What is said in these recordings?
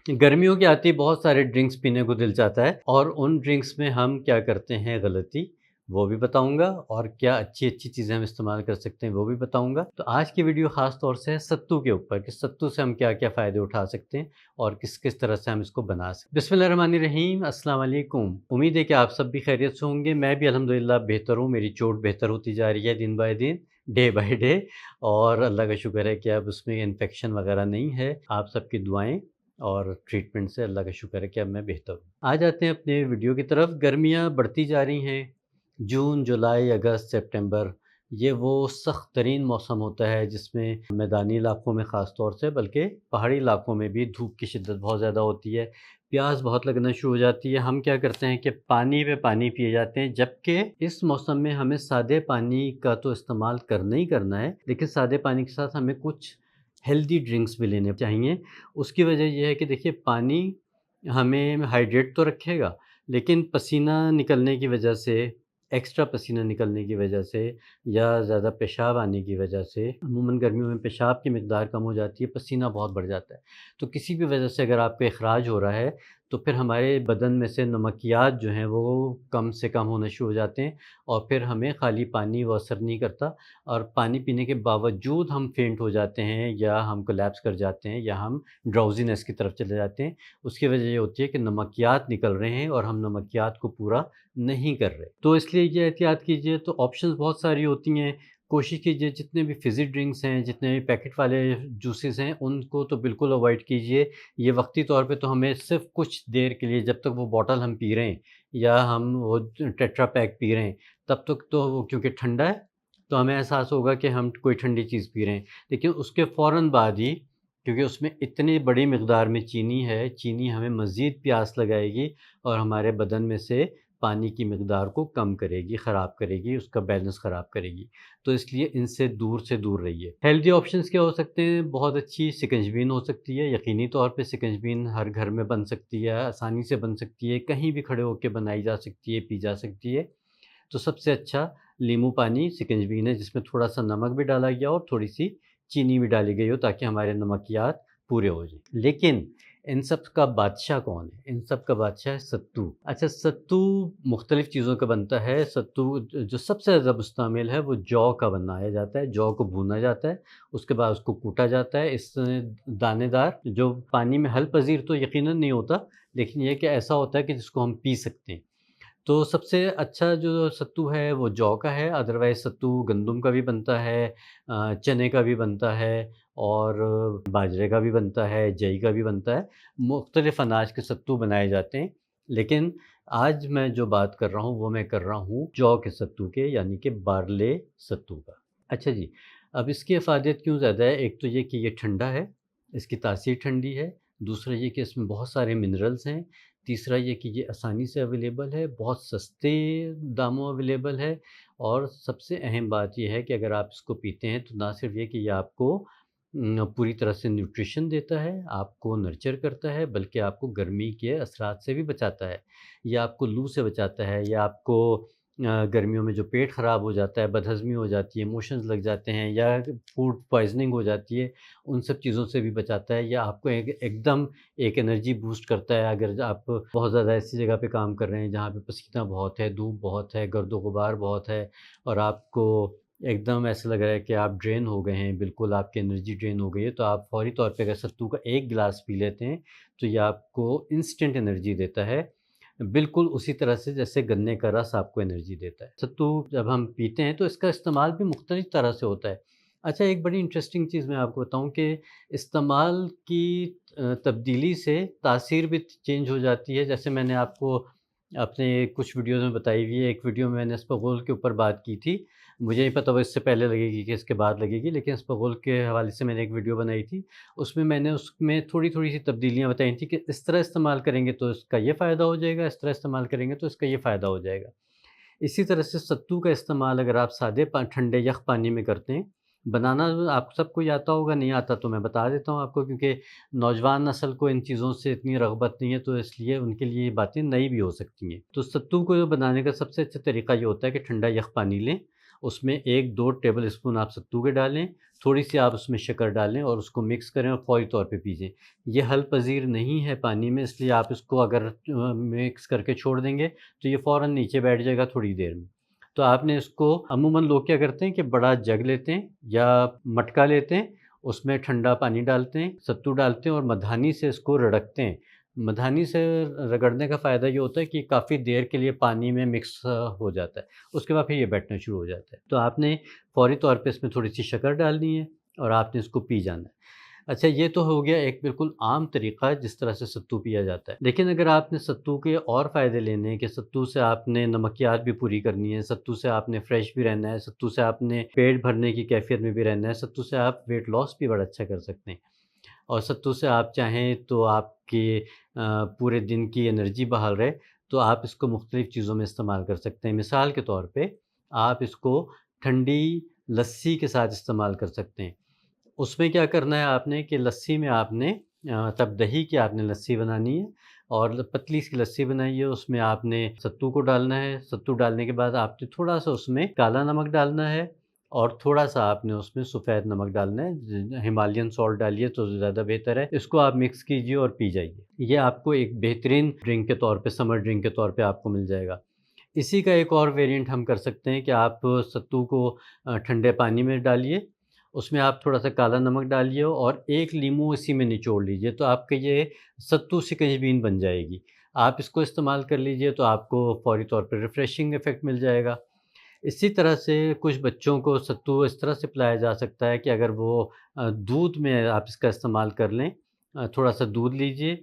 गर्मियों के आते ही बहुत सारे ड्रिंक्स पीने को दिल चाहता है और उन ड्रिंक्स में हम क्या करते हैं गलती, वो भी बताऊँगा और क्या अच्छी-अच्छी चीज़ें हम इस्तेमाल कर सकते हैं, वो भी बताऊँगा। तो आज की वीडियो ख़ास तौर से है सत्तू के ऊपर कि सत्तू से हम क्या-क्या फ़ायदे उठा सकते हैं और किस-किस तरह से हम इसको बना सकते हैं। बिस्मिल्लाहिर्रहमानिर्रहीम, अस्सलाम वालेकुम। उम्मीद है कि आप सब भी खैरियत से होंगे। मैं भी अल्हम्दुलिल्लाह बेहतर हूँ, मेरी चोट बेहतर होती जा रही है दिन बाय दिन, डे बाय डे और अल्लाह का शुक्र है कि अब उसमें इन्फेक्शन वग़ैरह नहीं है। आप सबकी दुआएँ और ट्रीटमेंट से अल्लाह का शुक्र है कि अब मैं बेहतर हूँ। आ जाते हैं अपने वीडियो की तरफ। गर्मियाँ बढ़ती जा रही हैं। जून, जुलाई, अगस्त, सितंबर ये वो सख्त तरीन मौसम होता है जिसमें मैदानी इलाकों में ख़ास तौर से बल्कि पहाड़ी इलाकों में भी धूप की शिद्दत बहुत ज़्यादा होती है। प्यास बहुत लगना शुरू हो जाती है। हम क्या करते हैं कि पानी पे पानी पिए जाते हैं, जबकि इस मौसम में हमें सादे पानी का तो इस्तेमाल करना ही करना है, लेकिन सादे पानी के साथ हमें कुछ हेल्दी ड्रिंक्स भी लेने चाहिए। उसकी वजह ये है कि देखिए पानी हमें हाइड्रेट तो रखेगा, लेकिन पसीना निकलने की वजह से, एक्स्ट्रा पसीना निकलने की वजह से या ज़्यादा पेशाब आने की वजह से अमूमन गर्मियों में पेशाब की मिक़दार कम हो जाती है, पसीना बहुत बढ़ जाता है। तो किसी भी वजह से अगर आपका इख़राज हो रहा है, तो फिर हमारे बदन में से नमकियात जो हैं वो कम से कम होना शुरू हो जाते हैं और फिर हमें खाली पानी वो असर नहीं करता और पानी पीने के बावजूद हम फेंट हो जाते हैं या हम कोलैप्स कर जाते हैं या हम ड्राउज़ीनेस की तरफ चले जाते हैं। उसकी वजह ये होती है कि नमकियात निकल रहे हैं और हम नमकियात को पूरा नहीं कर रहे। तो इसलिए ये एहतियात कीजिए। तो ऑप्शंस बहुत सारी होती हैं। कोशिश कीजिए जितने भी फ़िज़ी ड्रिंक्स हैं, जितने भी पैकेट वाले जूसेस हैं, उनको तो बिल्कुल अवॉइड कीजिए। ये वक़्ती तौर पे तो हमें सिर्फ़ कुछ देर के लिए जब तक वो बॉटल हम पी रहे हैं या हम वो टेट्रा पैक पी रहे हैं, तब तक तो वो क्योंकि ठंडा है, तो हमें एहसास होगा कि हम कोई ठंडी चीज़ पी रहे हैं। लेकिन उसके फ़ौरन बाद ही क्योंकि उसमें इतनी बड़ी मिक़दार में चीनी है, चीनी हमें मज़ीद प्यास लगाएगी और हमारे बदन में से पानी की मिक़दार को कम करेगी, ख़राब करेगी, उसका बैलेंस ख़राब करेगी। तो इसलिए इनसे दूर से दूर रहिए। हेल्दी ऑप्शंस क्या हो सकते हैं? बहुत अच्छी शिकंजबीन हो सकती है, यकीनी तौर पे शिकंजबीन हर घर में बन सकती है, आसानी से बन सकती है, कहीं भी खड़े होके बनाई जा सकती है, पी जा सकती है। तो सबसे अच्छा नींबू पानी शिकंजबीन है जिसमें थोड़ा-सा नमक भी डाला गया हो और थोड़ी-सी चीनी भी डाली गई हो ताकि हमारे नमकियात पूरे हो जाएँ। लेकिन इन सब का बादशाह कौन है? इन सब का बादशाह है सत्तू। अच्छा सत्तू मुख्तलिफ़ चीज़ों का बनता है। सत्तू जो सबसे ज़्यादा मुस्तअमल है वो जौ का बनाया जाता है। जौ को भूना जाता है, उसके बाद उसको कूटा जाता है। इस दानेदार जो पानी में हल पज़ीर तो यकीनन नहीं होता, लेकिन ये है कि ऐसा होता है कि जिसको हम पी सकते हैं। तो सबसे अच्छा जो सत्तू है वो जौ का है, अदरवाइज़ सत्तू गंदम का भी बनता है, चने का भी बनता है और बाजरे का भी बनता है, जई का भी बनता है। मुख्तलिफ़ अनाज के सत्तू बनाए जाते हैं, लेकिन आज मैं जो बात कर रहा हूँ वो मैं कर रहा हूँ जौ के सत्तू के यानी कि बारले सत्तू का। अच्छा जी, अब इसकी अफ़ादियत क्यों ज़्यादा है? एक तो ये कि ये ठंडा है, इसकी तासीर ठंडी है, दूसरा ये कि इसमें बहुत सारे मिनरल्स हैं, तीसरा ये कि ये आसानी से अवेलेबल है, बहुत सस्ते दामों अवेलेबल है और सबसे अहम बात ये है कि अगर आप इसको पीते हैं तो ना सिर्फ़ ये कि ये आपको पूरी तरह से न्यूट्रिशन देता है, आपको नर्चर करता है, बल्कि आपको गर्मी के असरात से भी बचाता है। ये आपको लू से बचाता है या आपको गर्मियों में जो पेट ख़राब हो जाता है, बदहज़मी हो जाती है, मोशंस लग जाते हैं या फूड पॉइज़निंग हो जाती है, उन सब चीज़ों से भी बचाता है या आपको एकदम एक एनर्जी बूस्ट करता है। अगर आप बहुत ज़्यादा ऐसी जगह पे काम कर रहे हैं जहाँ पे पसीना बहुत है, धूप बहुत है, गर्द-ओ-गुबार बहुत है और आपको एकदम ऐसा लग रहा है कि आप ड्रेन हो गए हैं, बिल्कुल आपकी एनर्जी ड्रेन हो गई है, तो आप फ़ौरी तौर पे अगर सत्तू का 1 गिलास पी लेते हैं, तो ये आपको इंस्टेंट एनर्जी देता है। बिल्कुल उसी तरह से जैसे गन्ने का रस आपको एनर्जी देता है। सत्तू जब हम पीते हैं तो इसका इस्तेमाल भी मुख्तलिफ़ तरह से होता है। अच्छा एक बड़ी इंटरेस्टिंग चीज़ मैं आपको बताऊँ कि इस्तेमाल की तब्दीली से तासीर भी चेंज हो जाती है। जैसे मैंने आपको अपने कुछ वीडियोज़ में बताई हुई है। एक वीडियो में मैंने इसबगोल के ऊपर बात की थी। मुझे नहीं पता वो इससे पहले लगेगी कि इसके बाद लगेगी, लेकिन इसबगोल के हवाले से मैंने एक वीडियो बनाई थी। उसमें मैंने उसमें थोड़ी-थोड़ी सी तब्दीलियाँ बताई थी कि इस तरह इस्तेमाल करेंगे तो इसका ये फ़ायदा हो जाएगा, इस तरह इस्तेमाल करेंगे तो इसका ये फ़ायदा हो जाएगा। इसी तरह से सत्तू का इस्तेमाल अगर आप सादे ठंडे यख़ पानी में करते हैं, बनाना आप सबको ही आता होगा, नहीं आता तो मैं बता देता हूँ आपको क्योंकि नौजवान नस्ल को इन चीज़ों से इतनी रग़बत नहीं है, तो इसलिए उनके लिए ये बातें नई भी हो सकती हैं। तो सत्तू को बनाने का सबसे अच्छा तरीका ये होता है कि ठंडा यख़ पानी लें उसमें 1-2 टेबल स्पून आप सत्तू के डालें, थोड़ी-सी आप उसमें शक्कर डालें और उसको मिक्स करें और फ़ौरी तौर पे पीजें। ये हल पज़ीर नहीं है पानी में, इसलिए आप इसको अगर मिक्स करके छोड़ देंगे तो ये फ़ौरन नीचे बैठ जाएगा थोड़ी देर में। तो आपने इसको अमूमन लोग क्या करते हैं कि बड़ा जग लेते हैं या मटका लेते हैं, उसमें ठंडा पानी डालते हैं, सत्तू डालते हैं और मधानी से इसको रड़कते हैं। मधानी से रगड़ने का फ़ायदा ये होता है कि काफ़ी देर के लिए पानी में मिक्स हो जाता है, उसके बाद फिर ये बैठना शुरू हो जाता है। तो आपने फ़ौरी तौर पे इसमें थोड़ी-सी शक्कर डालनी है और आपने इसको पी जाना है। अच्छा, ये तो हो गया एक बिल्कुल आम तरीक़ा जिस तरह से सत्तू पिया जाता है। लेकिन अगर आपने सत्तू के और फ़ायदे लेने हैं कि सत्तू से आपने नमकियात भी पूरी करनी है, सत्तू से आपने फ्रेश भी रहना है, सत्तू से आपने पेट भरने की कैफ़ियत में भी रहना है, सत्तू से आप वेट लॉस भी बड़ा अच्छा कर सकते हैं। और सत्तू से आप चाहें तो आपके पूरे दिन की एनर्जी बहाल रहे, तो आप इसको मुख्तलिफ़ चीज़ों में इस्तेमाल कर सकते हैं। मिसाल के तौर पे आप इसको ठंडी लस्सी के साथ इस्तेमाल कर सकते हैं। उसमें क्या करना है आपने कि लस्सी में आपने तब दही की आपने लस्सी बनानी है और पतली सी लस्सी बनाई है, उसमें आपने सत्तू को डालना है। सत्तू डालने के बाद आपने थोड़ा-सा उसमें काला नमक डालना है और थोड़ा-सा आपने उसमें सफ़ेद नमक डालना है। हिमालयन सॉल्ट डालिए तो ज़्यादा बेहतर है। इसको आप मिक्स कीजिए और पी जाइए। ये आपको एक बेहतरीन ड्रिंक के तौर पे, समर ड्रिंक के तौर पे आपको मिल जाएगा। इसी का एक और वेरिएंट हम कर सकते हैं कि आप सत्तू को ठंडे पानी में डालिए, उसमें आप थोड़ा-सा काला नमक डालिए और 1 लीमू इसी में निचोड़ लीजिए, तो आपका ये सत्तू शिकंजी बन जाएगी। आप इसको इस्तेमाल कर लीजिए तो आपको फ़ौरी तौर पे रिफ्रेशिंग इफ़ेक्ट मिल जाएगा। इसी तरह से कुछ बच्चों को सत्तू इस तरह से पिलाया जा सकता है कि अगर वो दूध में आप इसका इस्तेमाल कर लें, थोड़ा-सा दूध लीजिए,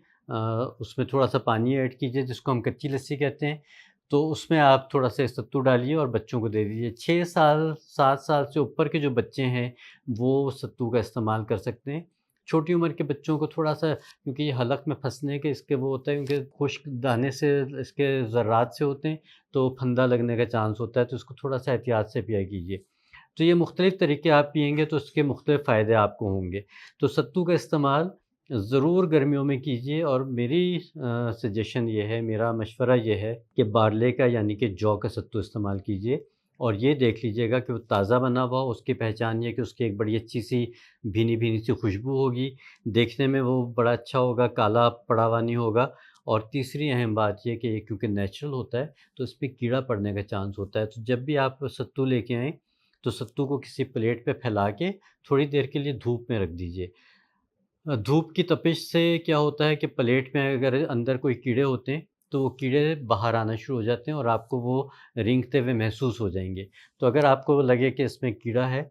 उसमें थोड़ा-सा पानी ऐड कीजिए जिसको हम कच्ची लस्सी कहते हैं, तो उसमें आप थोड़ा-सा सत्तू डालिए और बच्चों को दे दीजिए। 6 साल, 7 साल से ऊपर के जो बच्चे हैं, वो सत्तू का इस्तेमाल कर सकते हैं। छोटी उम्र के बच्चों को थोड़ा-सा, क्योंकि ये हलक में फँसने के इसके वो होता है, क्योंकि खुश्क दाने से इसके ज़र्रात से होते हैं, तो फंदा लगने का चांस होता है, तो इसको थोड़ा-सा एहतियात से पिया कीजिए। तो ये मुख्तलिफ़ तरीके आप पिएँगे तो इसके मुख्तलिफ़ फ़ायदे आपको होंगे। तो सत्तू का इस्तेमाल ज़रूर गर्मियों में कीजिए और मेरी सजेशन ये है, मेरा मशवरा ये है कि बारले का यानी कि जौ का सत्तू इस्तेमाल कीजिए और ये देख लीजिएगा कि वो ताज़ा बना हुआ हो, उसकी पहचान ये है कि उसकी एक बड़ी अच्छी-सी भीनी-भीनी सी खुशबू होगी, देखने में वो बड़ा अच्छा होगा, काला पड़ा हुआ नहीं होगा और तीसरी अहम बात ये कि ये क्योंकि नेचुरल होता है, तो इसमें कीड़ा पड़ने का चांस होता है। तो जब भी आप सत्तू लेके आएँ, तो सत्तू को किसी प्लेट पे फैला के थोड़ी देर के लिए धूप में रख दीजिए। धूप की तपिश से क्या होता है कि प्लेट में अगर अंदर कोई कीड़े होते हैं, तो वो कीड़े बाहर आना शुरू हो जाते हैं और आपको वो रेंगते हुए महसूस हो जाएँगे। तो अगर आपको लगे कि इसमें कीड़ा है,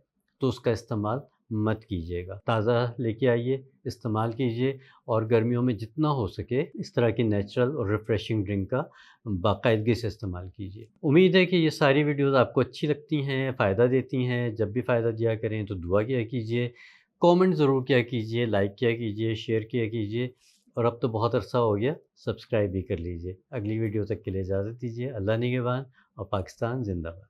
तो उसका इस्तेमाल मत कीजिएगा। ताज़ा लेके आइए, इस्तेमाल कीजिए और गर्मियों में जितना हो सके इस तरह की नेचुरल और रिफ्रेशिंग ड्रिंक का बाकायदगी से इस्तेमाल कीजिए। उम्मीद है कि ये सारी वीडियोज़ आपको अच्छी लगती हैं, फ़ायदा देती हैं। जब भी फ़ायदा दिया करें तो दुआ किया कीजिए। कमेंट ज़रूर किया कीजिए, लाइक किया कीजिए, शेयर किया कीजिए और अब तो बहुत अरसा हो गया, सब्सक्राइब भी कर लीजिए। अगली वीडियो तक के लिए इजाज़त दीजिए। अल्लाह निगहबान और पाकिस्तान ज़िंदाबाद।